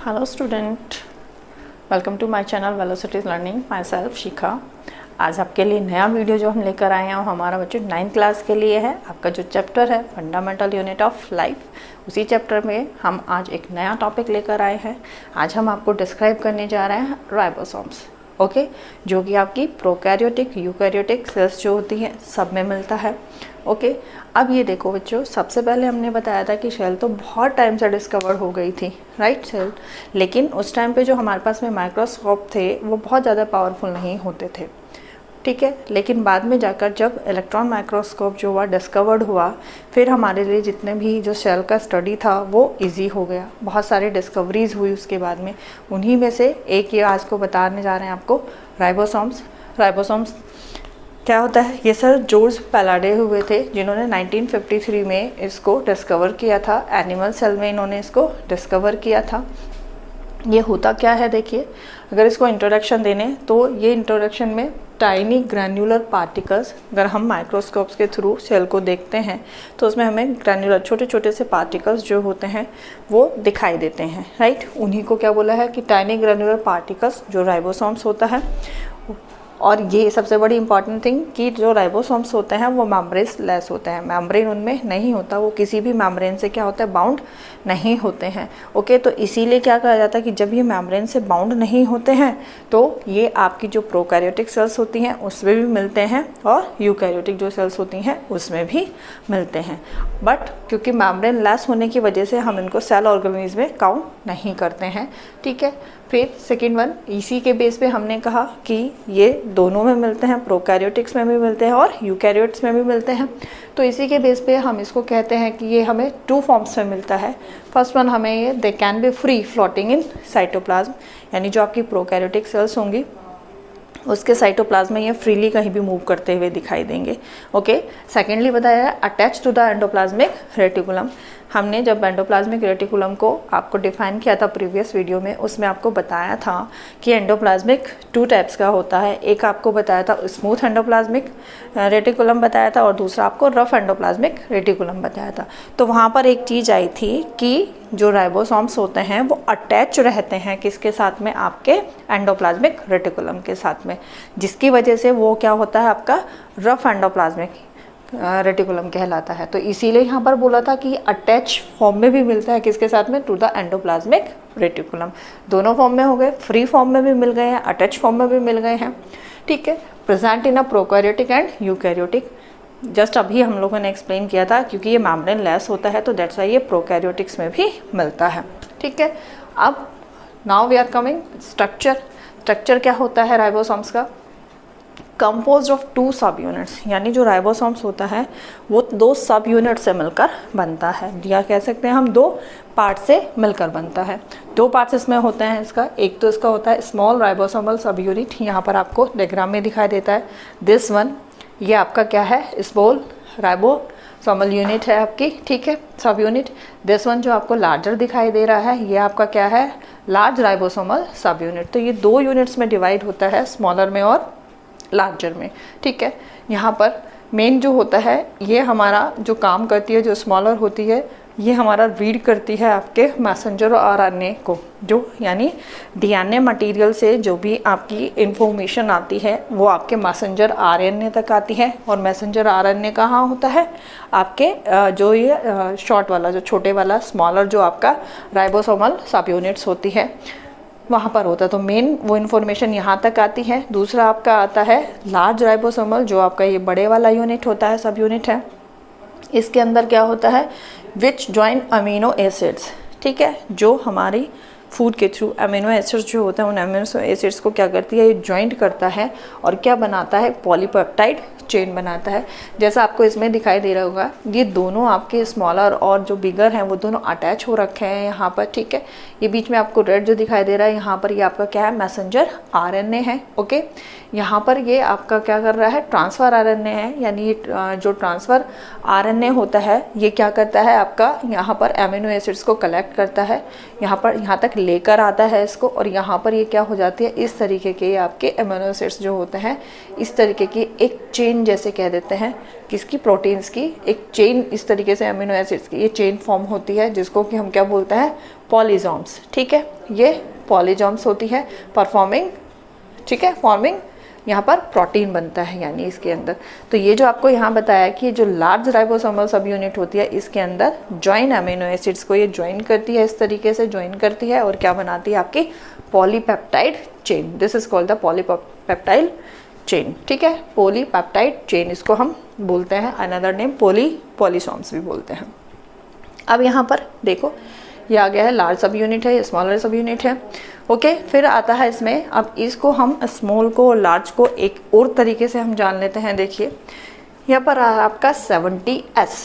Hello student, welcome to my channel velocity's learning. Myself Shikha. आज आपके लिए नया वीडियो जो हम लेकर आए हैं वो हमारा बच्चे 9th क्लास के लिए है। आपका जो चैप्टर है फंडामेंटल यूनिट ऑफ लाइफ, उसी चैप्टर में हम आज एक नया टॉपिक लेकर आए हैं। आज हम आपको डिस्क्राइब करने जा रहे हैं राइबोसोम्स, ओके, जो कि आपकी प्रोकैरियोटिक यूकैरियोटिक सेल्स जो होती हैं सब में मिलता है। ओके, अब ये देखो बच्चों, सबसे पहले हमने बताया था कि सेल तो बहुत टाइम से डिस्कवर हो गई थी, राइट सेल, लेकिन उस टाइम पे जो हमारे पास में माइक्रोस्कोप थे वो बहुत ज़्यादा पावरफुल नहीं होते थे, ठीक है। लेकिन बाद में जाकर जब इलेक्ट्रॉन माइक्रोस्कोप जो हुआ डिस्कवर्ड हुआ, फिर हमारे लिए जितने भी जो सेल का स्टडी था वो इजी हो गया। बहुत सारी डिस्कवरीज हुई उसके बाद में, उन्हीं में से एक ये आज को बताने जा रहे हैं आपको, राइबोसोम्स। राइबोसोम्स क्या होता है? ये सर जॉर्ज पैलाडे हुए थे जिन्होंने 1953 में इसको डिस्कवर किया था। एनिमल सेल में इन्होंने इसको डिस्कवर किया था। ये होता क्या है देखिए, अगर इसको इंट्रोडक्शन देने तो ये इंट्रोडक्शन में टाइनी ग्रैन्युलर पार्टिकल्स, अगर हम माइक्रोस्कोप्स के थ्रू सेल को देखते हैं तो उसमें हमें ग्रैन्युलर छोटे छोटे से पार्टिकल्स जो होते हैं वो दिखाई देते हैं, राइट। उन्हीं को क्या बोला है कि टाइनी ग्रैन्युलर पार्टिकल्स, जो राइबोसोम्स होता है। और ये सबसे बड़ी इंपॉर्टेंट थिंग कि जो राइबोसोम्स होते हैं वो मेम्ब्रेन लेस होते हैं, मेम्ब्रेन उनमें नहीं होता, वो किसी भी मेम्ब्रेन से क्या होता है, बाउंड नहीं होते हैं। ओके, तो इसीलिए क्या कहा जाता है कि जब ये मेम्ब्रेन से बाउंड नहीं होते हैं तो ये आपकी जो प्रोकैरियोटिक सेल्स होती हैं उसमें भी मिलते हैं और यूकैरियोटिक जो सेल्स होती हैं उसमें भी मिलते हैं। बट क्योंकि मेम्ब्रेन लेस होने की वजह से हम इनको सेल ऑर्गेनिज्म में काउंट नहीं करते हैं, ठीक है। फिर सेकेंड वन, इसी के बेस पे हमने कहा कि ये दोनों में मिलते हैं, प्रोकैरियोटिक्स में भी मिलते हैं और यूकैरियोट्स में भी मिलते हैं। तो इसी के बेस पे हम इसको कहते हैं कि ये हमें 2 फॉर्म्स में मिलता है। फर्स्ट वन हमें ये, they can be free floating in cytoplasm, यानी जो आपकी प्रोकैरियोटिक सेल्स होंगी उसके साइटोप्लाज्म में ये फ्रीली कहीं भी मूव करते हुए दिखाई देंगे। ओके, सेकेंडली बताया attach to the endoplasmic reticulum. हमने जब एंडोप्लाज्मिक रेटिकुलम को आपको डिफाइन किया था प्रीवियस वीडियो में, उसमें आपको बताया था कि एंडोप्लाज्मिक 2 टाइप्स का होता है। एक आपको बताया था स्मूथ एंडोप्लाज्मिक रेटिकुलम बताया था और दूसरा आपको रफ एंडोप्लाज्मिक रेटिकुलम बताया था। तो वहाँ पर एक चीज़ आई थी कि जो राइबोसोम्स होते हैं वो अटैच रहते हैं किसके साथ में, आपके एंडोप्लाज्मिक रेटिकुलम के साथ में, जिसकी वजह से वो क्या होता है, आपका रफ एंडोप्लाज्मिक रेटिकुलम कहलाता है। तो इसीलिए यहाँ पर बोला था कि अटैच फॉर्म में भी मिलता है किसके साथ में, टू द एंडोप्लाज्मिक रेटिकुलम। दोनों फॉर्म में हो गए, फ्री फॉर्म में भी मिल गए हैं, अटैच फॉर्म में भी मिल गए हैं, ठीक है। Present in a prokaryotic and eukaryotic, just अभी हम लोगों ने एक्सप्लेन किया था, क्योंकि ये मेम्ब्रेन लेस होता है तो दैट्स वाई ये प्रोकैरियोटिक्स में भी मिलता है, ठीक है। अब now we are coming structure. Structure क्या होता है राइबोसोम्स का? कंपोज्ड ऑफ 2 सब यूनिट्स, यानी जो राइबोसोम्स होता है वो 2 सब यूनिट से मिलकर बनता है, या कह सकते हैं हम 2 पार्ट से मिलकर बनता है। 2 पार्ट्स इसमें होते हैं इसका। एक तो इसका होता है स्मॉल राइबोसोमल सब यूनिट, यहाँ पर आपको डायग्राम में दिखाई देता है। दिस वन, ये आपका क्या है, स्मॉल राइबोसोमल यूनिट है आपकी, ठीक है, सब यूनिट। दिस वन जो आपको लार्जर दिखाई दे रहा है, ये आपका क्या है, लार्ज राइबोसोमल सब यूनिट। तो ये 2 यूनिट्स में डिवाइड होता है, स्मॉलर में और लार्जर में, ठीक है। यहाँ पर मेन जो होता है, ये हमारा जो काम करती है, जो स्मॉलर होती है, ये हमारा रीड करती है आपके मैसेंजर आरएनए को, जो यानी डीएनए मटेरियल से जो भी आपकी इंफॉर्मेशन आती है वो आपके मैसेंजर आरएनए तक आती है। और मैसेंजर आरएनए कहाँ होता है, आपके जो ये शॉर्ट वाला, जो छोटे वाला स्मॉलर जो आपका राइबोसोमल सब यूनिट्स होती है वहाँ पर होता है। तो मेन वो इन्फॉर्मेशन यहाँ तक आती है। दूसरा आपका आता है लार्ज राइबोसोमल, जो आपका ये बड़े वाला यूनिट होता है, सब यूनिट है। इसके अंदर क्या होता है, विच ज्वाइन अमीनो एसिड्स, ठीक है, जो हमारी फूड के थ्रू अमीनो एसिड्स जो होते हैं उन अमीनो एसिड्स को क्या करती है, ये ज्वाइंट करता है और क्या बनाता है, पॉलीपेप्टाइड चेन बनाता है। जैसा आपको इसमें दिखाई दे रहा होगा, ये दोनों आपके स्मॉलर और जो बिगर हैं वो दोनों अटैच हो रखे हैं यहाँ पर, ठीक है। ये बीच में आपको रेड जो दिखाई दे रहा है, यहाँ पर ये आपका क्या है, मैसेंजर आरएनए है, ओके। यहाँ पर ये आपका क्या कर रहा है, ट्रांसफ़र आरएनए है, यानी जो ट्रांसफ़र आरएनए होता है ये क्या करता है, आपका यहाँ पर अमीनो एसिड्स को कलेक्ट करता है, यहाँ पर यहाँ तक लेकर आता है इसको, और यहाँ पर ये क्या हो जाती है, इस तरीके के आपके अमीनो एसिड्स जो होते हैं इस तरीके की एक चेन जैसे कह देते हैं, किसकी, प्रोटीन्स की एक चेन, इस तरीके से अमीनो एसिड्स की ये चेन फॉर्म होती है, जिसको कि हम क्या बोलते हैं, पॉलीजोम्स, ठीक है, ये पॉलीजोम्स होती है परफॉर्मिंग, ठीक है, फॉर्मिंग यहाँ पर प्रोटीन बनता है यानी इसके अंदर। तो ये जो आपको यहाँ बताया कि जो लार्ज राइबोसोमल सब यूनिट होती है इसके अंदर जॉइन अमीनो एसिड्स को ये ज्वाइन करती है, इस तरीके से ज्वाइन करती है और क्या बनाती है आपकी polypeptide chain. This is called the polypeptide chain, ठीक है, पॉलीपेप्टाइड चेन इसको हम बोलते हैं, अनदर नेम पॉलीसोम्स भी बोलते हैं। अब यहाँ पर देखो ये आ गया है लार्ज सब यूनिट है, ये स्मॉलर सब यूनिट है, ओके। फिर आता है इसमें, अब इसको हम स्मॉल को और लार्ज को एक और तरीके से हम जान लेते हैं। देखिए यहाँ पर आपका 70S,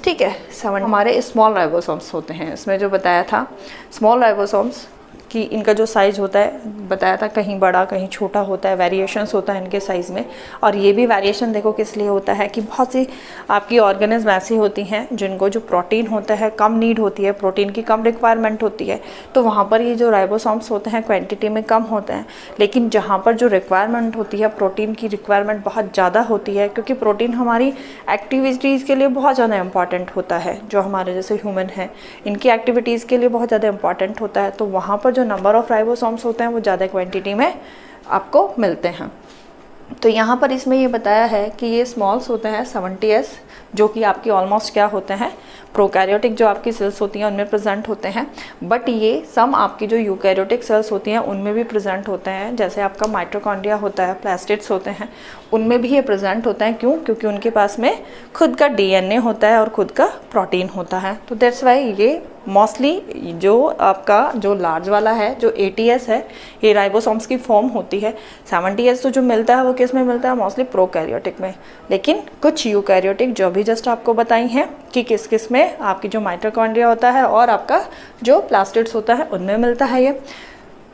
ठीक है, 7 हमारे स्मॉल राइबोसोम्स होते हैं। इसमें जो बताया था स्मॉल राइबोसोम्स कि इनका जो साइज़ होता है बताया था कहीं बड़ा कहीं छोटा होता है, वेरिएशंस होता है इनके साइज़ में। और ये भी वेरिएशन देखो किस लिए होता है कि बहुत सी आपकी ऑर्गेनिज्म ऐसी होती हैं जिनको जो प्रोटीन होता है कम नीड होती है, प्रोटीन की कम रिक्वायरमेंट होती है, तो वहाँ पर ये जो राइबोसोम्स होते हैं क्वांटिटी में कम होते हैं। लेकिन जहाँ पर जो रिक्वायरमेंट होती है, प्रोटीन की रिक्वायरमेंट बहुत ज़्यादा होती है, क्योंकि प्रोटीन हमारी एक्टिविटीज़ के लिए बहुत ज़्यादा इंपॉर्टेंट होता है, जो हमारे जैसे ह्यूमन हैं इनकी एक्टिविटीज़ के लिए बहुत ज़्यादा इंपॉर्टेंट होता है। तो वहाँ पर जो नंबर ऑफ राइबोसोम्स होते हैं वो ज़्यादा क्वांटिटी में आपको मिलते हैं। तो यहाँ पर इसमें ये बताया है कि ये स्मॉल्स होते हैं 70S, जो कि आपकी ऑलमोस्ट क्या होते हैं प्रोकैरियोटिक जो आपकी सेल्स होती हैं उनमें प्रेजेंट होते हैं। बट ये सम आपकी जो यूकैरियोटिक सेल्स होती हैं उनमें भी प्रेजेंट होते हैं, जैसे आपका माइटोकॉन्ड्रिया होता है, प्लास्टिड्स होते हैं, उनमें भी ये प्रेजेंट होता है। क्यों? क्योंकि उनके पास में खुद का DNA होता है और खुद का प्रोटीन होता है। तो दैट्स वाई ये मोस्टली जो आपका जो लार्ज वाला है जो 80S है ये राइबोसोम्स की फॉर्म होती है। 70S तो जो मिलता है वो किस में मिलता है? मोस्टली प्रोकैरियोटिक में। लेकिन कुछ यूकैरियोटिक जो भी जस्ट आपको बताई हैं कि किस किस में आपकी जो माइटोकॉन्ड्रिया होता है और आपका जो प्लास्टिड्स होता है उनमें मिलता है ये।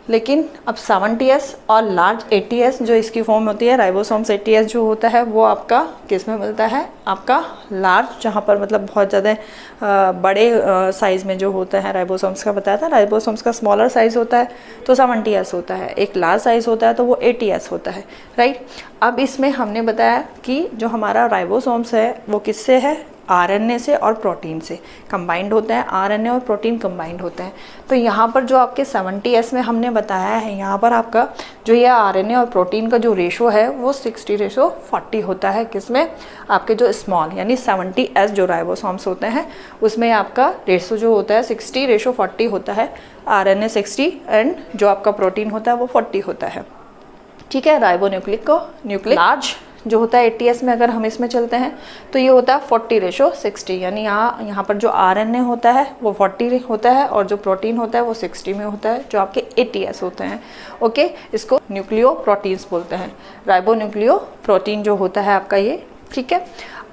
लेकिन अब 70S और लार्ज 80S जो इसकी फॉर्म होती है, राइबोसोम्स 80S जो होता है वो आपका किस में मिलता है? आपका लार्ज, जहाँ पर मतलब बहुत ज़्यादा बड़े साइज़ में जो होता है राइबोसोम्स का बताया था। राइबोसोम्स का स्मॉलर साइज़ होता है तो 70S होता है, एक लार्ज साइज़ होता है तो वो 80S होता है, राइट। अब इसमें हमने बताया कि जो हमारा राइबोसोम्स है वो किससे है? RNA से और प्रोटीन से कंबाइंड होते हैं। RNA और प्रोटीन कंबाइंड होते हैं। तो यहाँ पर जो आपके 70S में हमने बताया है, यहाँ पर आपका जो ये RNA और प्रोटीन का जो रेशो है वो 60:40 होता है। किसमें? आपके जो स्मॉल यानी 70S जो राइबोसोम्स होते हैं उसमें आपका रेशो जो होता है 60:40 होता है। RNA 60 एंड जो आपका प्रोटीन होता है वो 40 होता है, ठीक है। राइबोन्यूक्लिक लार्ज जो होता है 80S में, अगर हम इसमें चलते हैं तो ये होता है 40:60, यानी यहाँ पर जो RNA होता है वो 40 होता है और जो प्रोटीन होता है वो 60 में होता है, जो आपके 80S होते हैं, ओके। इसको न्यूक्लियो प्रोटीन्स बोलते हैं, राइबोन्यूक्लियो प्रोटीन जो होता है आपका ये, ठीक है।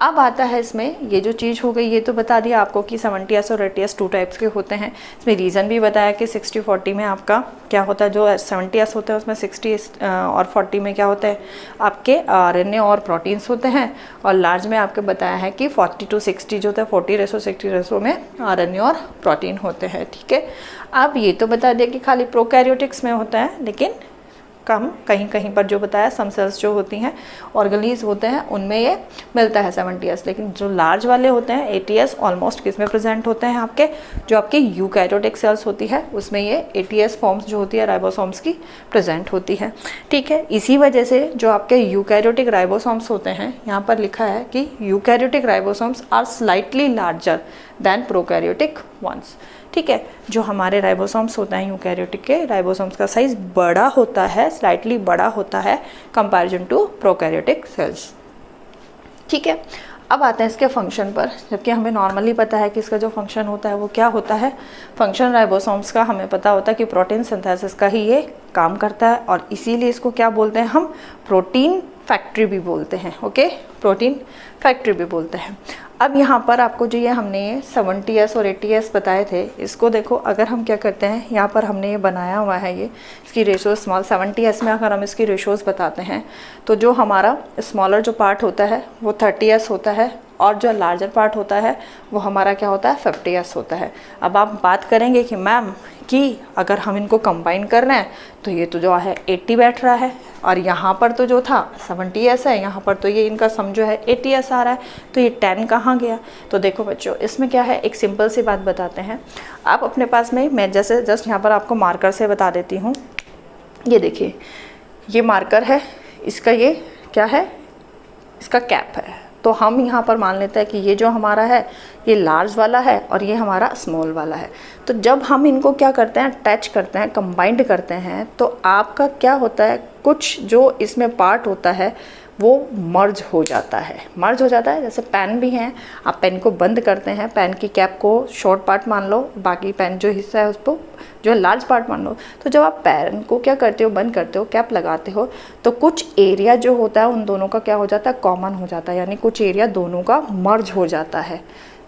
अब आता है इसमें ये जो चीज़ हो गई, ये तो बता दिया आपको कि 70S और 80S 2 टाइप्स के होते हैं। इसमें रीज़न भी बताया कि 60-40 में आपका क्या होता है, जो 70S होते हैं उसमें 60 और 40 में क्या होता है आपके RNA और प्रोटीन्स होते हैं। और लार्ज में आपके बताया है कि 40:60 जो होता है 40:60 रेशो में RNA और प्रोटीन होते हैं, ठीक है। अब ये तो बता दिया कि खाली प्रोकैरियोटिक्स में होता है, लेकिन कम कहीं कहीं पर जो बताया सम सेल्स जो होती हैं ऑर्गेनीज होते हैं उनमें ये मिलता है 70S। लेकिन जो लार्ज वाले होते हैं 80S ऑलमोस्ट किस में प्रेजेंट होते हैं आपके, जो आपके यूकैरियोटिक सेल्स होती है उसमें ये 80S फॉर्म्स जो होती है राइबोसोम्स की प्रेजेंट होती है, ठीक है। इसी वजह से जो आपके यूकैरियोटिक राइबोसोम्स होते हैं, यहाँ पर लिखा है कि eukaryotic ribosomes are slightly larger than prokaryotic ones, ठीक है। जो हमारे राइबोसोम्स होते हैं यूकैरियोटिक के राइबोसोम्स का साइज बड़ा होता है, स्लाइटली बड़ा होता है कंपैरिजन टू प्रोकैरियोटिक सेल्स, ठीक है। अब आते हैं इसके फंक्शन पर, जबकि हमें नॉर्मली पता है कि इसका जो फंक्शन होता है वो क्या होता है। फंक्शन राइबोसोम्स का हमें पता होता है कि प्रोटीन सिंथेसिस का ही ये काम करता है और इसीलिए इसको क्या बोलते हैं हम? प्रोटीन फैक्ट्री भी बोलते हैं, ओके, प्रोटीन फैक्ट्री भी बोलते हैं। अब यहाँ पर आपको जो ये हमने 70S और 80S बताए थे, इसको देखो अगर हम क्या करते हैं, यहाँ पर हमने ये बनाया हुआ है, ये इसकी रेशो स्मॉल 70S में अगर हम इसकी रेशोज़ बताते हैं तो जो हमारा स्मॉलर जो पार्ट होता है वो 30S होता है और जो लार्जर पार्ट होता है वो हमारा क्या होता है 50S होता है। अब आप बात करेंगे कि मैम कि अगर हम इनको कंबाइन कर रहे हैं तो ये तो जो है 80 बैठ रहा है, और यहाँ पर तो जो था 70s है, यहाँ पर तो ये इनका सम जो है 80s आ रहा है, तो ये 10 कहाँ गया। तो देखो बच्चों, इसमें क्या है, एक सिंपल सी बात बताते हैं। आप अपने पास में, मैं जैसे जस्ट यहाँ पर आपको मार्कर से बता देती हूँ। ये देखिए, ये मार्कर है, इसका ये क्या है, इसका कैप है। तो हम यहाँ पर मान लेते हैं कि ये जो हमारा है ये लार्ज वाला है और ये हमारा स्मॉल वाला है। तो जब हम इनको क्या करते हैं, अटैच करते हैं, कंबाइंड करते हैं, तो आपका क्या होता है, कुछ जो इसमें पार्ट होता है वो मर्ज हो जाता है। मर्ज हो जाता है, जैसे पेन भी हैं, आप पेन को बंद करते हैं, पेन की कैप को शॉर्ट पार्ट मान लो, बाकी पेन जो हिस्सा है उसको जो है लार्ज पार्ट मान लो। तो जब आप पेन को क्या करते हो, बंद करते हो, कैप लगाते हो, तो कुछ एरिया जो होता है उन दोनों का क्या हो जाता है, कॉमन हो जाता है, यानी कुछ एरिया दोनों का मर्ज हो जाता है।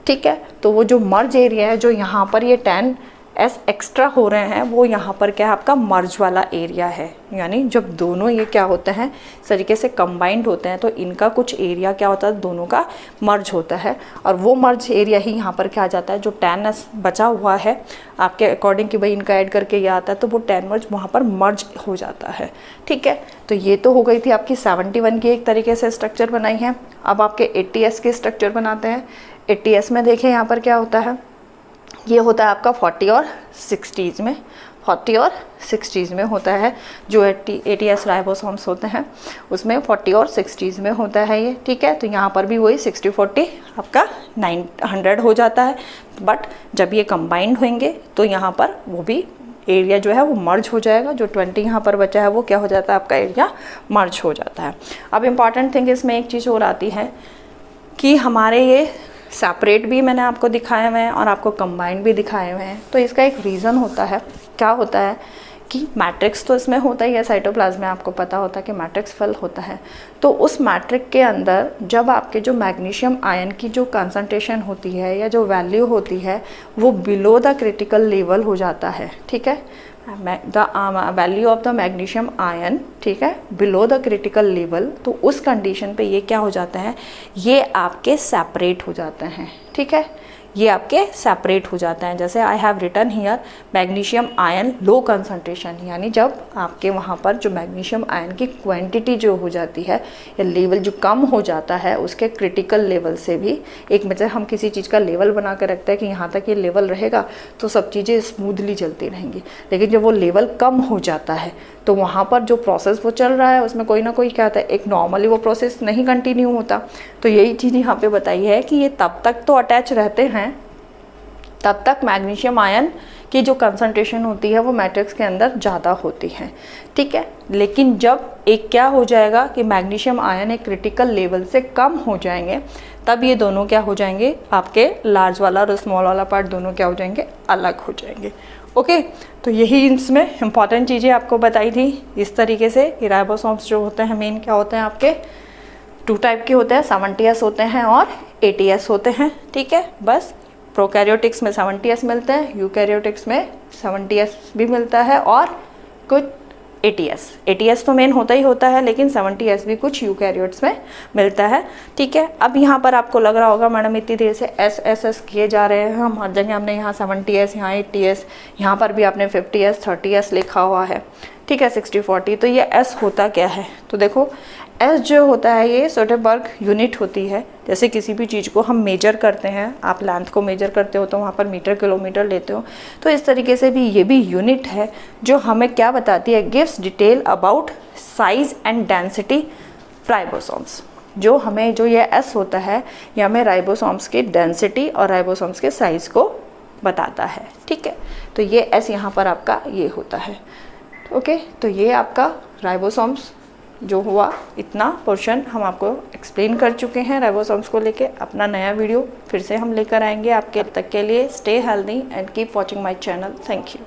ठीक है, तो वो जो मर्ज एरिया है, जो यहाँ पर ये 10s एक्स्ट्रा हो रहे हैं, वो यहाँ पर क्या है, आपका मर्ज वाला एरिया है। यानी जब दोनों ये क्या होते हैं, इस तरीके से कंबाइंड होते हैं, तो इनका कुछ एरिया क्या होता है, दोनों का मर्ज होता है। और वो मर्ज एरिया ही यहाँ पर क्या आ जाता है, जो 10s बचा हुआ है आपके अकॉर्डिंग कि भाई इनका ऐड करके ये आता है, तो वो 10 मर्ज वहाँ पर मर्ज हो जाता है। ठीक है, तो ये तो हो गई थी आपकी 71 की एक तरीके से स्ट्रक्चर बनाई है। अब आपके 80s के स्ट्रक्चर बनाते हैं। 80s में देखें यहाँ पर क्या होता है, ये होता है आपका 40 और 60s में, 40 और 60s में होता है। जो 80s राइबोसोम्स होते हैं उसमें 40 और 60s में होता है ये। ठीक है, तो यहाँ पर भी वही 60-40 आपका 900 हो जाता है। बट जब ये कंबाइंड होंगे तो यहाँ पर वो भी एरिया जो है वो मर्ज हो जाएगा। जो 20 यहाँ पर बचा है वो क्या हो जाता है, आपका एरिया मर्ज हो जाता है। अब इम्पॉर्टेंट थिंग इसमें एक चीज़ और आती है कि हमारे ये सेपरेट भी मैंने आपको दिखाए हुए हैं और आपको कंबाइंड भी दिखाए हुए हैं। तो इसका एक रीज़न होता है, क्या होता है कि मैट्रिक्स तो इसमें होता ही है, साइटोप्लाज्म में आपको पता होता है कि मैट्रिक्स फिल होता है। तो उस मैट्रिक के अंदर जब आपके जो मैग्नीशियम आयन की जो कंसंट्रेशन होती है या जो वैल्यू होती है वो बिलो द क्रिटिकल लेवल हो जाता है। ठीक है, the value of the magnesium ion, ठीक है, बिलो द क्रिटिकल लेवल, तो उस कंडीशन पे ये क्या हो जाता है, ये आपके सेपरेट हो जाते हैं। ठीक है, ये आपके सेपरेट हो जाते हैं। जैसे I have written here magnesium ion low concentration, यानी जब आपके वहाँ पर जो मैग्नीशियम आयन की क्वांटिटी जो हो जाती है या लेवल जो कम हो जाता है उसके क्रिटिकल लेवल से भी, एक मतलब हम किसी चीज़ का लेवल बना कर रखते हैं कि यहाँ तक ये लेवल रहेगा तो सब चीज़ें स्मूथली चलती रहेंगी, लेकिन जब वो लेवल कम हो जाता है तो वहाँ पर जो प्रोसेस वो चल रहा है उसमें कोई ना कोई क्या होता है, एक नॉर्मली वो प्रोसेस नहीं कंटिन्यू होता। तो यही चीज़ यहाँ पे बताई है कि ये तब तक तो अटैच रहते हैं, तब तक मैग्नीशियम आयन की जो कंसंट्रेशन होती है वो मैट्रिक्स के अंदर ज़्यादा होती है। ठीक है, लेकिन जब एक क्या हो जाएगा कि मैग्नीशियम आयन एक क्रिटिकल लेवल से कम हो जाएंगे, तब ये दोनों क्या हो जाएंगे, आपके लार्ज वाला और स्मॉल वाला पार्ट दोनों क्या हो जाएंगे, अलग हो जाएंगे। ओके, तो यही इसमें इंपॉर्टेंट चीज़ें आपको बताई थी इस तरीके से कि राइबोसोम्स जो होते हैं मेन क्या होते हैं आपके 2 टाइप के होते हैं, 70s होते हैं और 80s होते हैं। ठीक है, बस प्रोकैरियोटिक्स में 70s मिलते हैं, यूकैरियोटिक्स में 70s भी मिलता है और कुछ 80s तो मेन होता ही होता है, लेकिन 70s भी कुछ यूकैरियोट्स में मिलता है। ठीक है, अब यहाँ पर आपको लग रहा होगा मैडम इतनी देर से एस किए जा रहे हैं हम, हर जगह हमने यहाँ 70s, यहाँ 80s, यहाँ पर भी आपने 50s 30s लिखा हुआ है। ठीक है, 60-40, तो ये एस होता क्या है, तो देखो एस जो होता है ये सोडेबर्ग यूनिट होती है। जैसे किसी भी चीज़ को हम मेजर करते हैं, आप लेंथ को मेजर करते हो तो वहाँ पर मीटर किलोमीटर लेते हो, तो इस तरीके से भी ये भी यूनिट है जो हमें क्या बताती है, gives detail about size and density ribosomes. जो हमें जो ये एस होता है ये हमें राइबोसोम्स की डेंसिटी और राइबोसोम्स के साइज़ को बताता है। ठीक है, तो ये एस यहाँ पर आपका ये होता है। ओके, तो ये आपका राइबोसोम्स जो हुआ, इतना पोर्शन हम आपको एक्सप्लेन कर चुके हैं राइबोसोम्स को लेके। अपना नया वीडियो फिर से हम लेकर आएंगे आपके तक के लिए। Stay healthy and keep watching my channel. Thank you.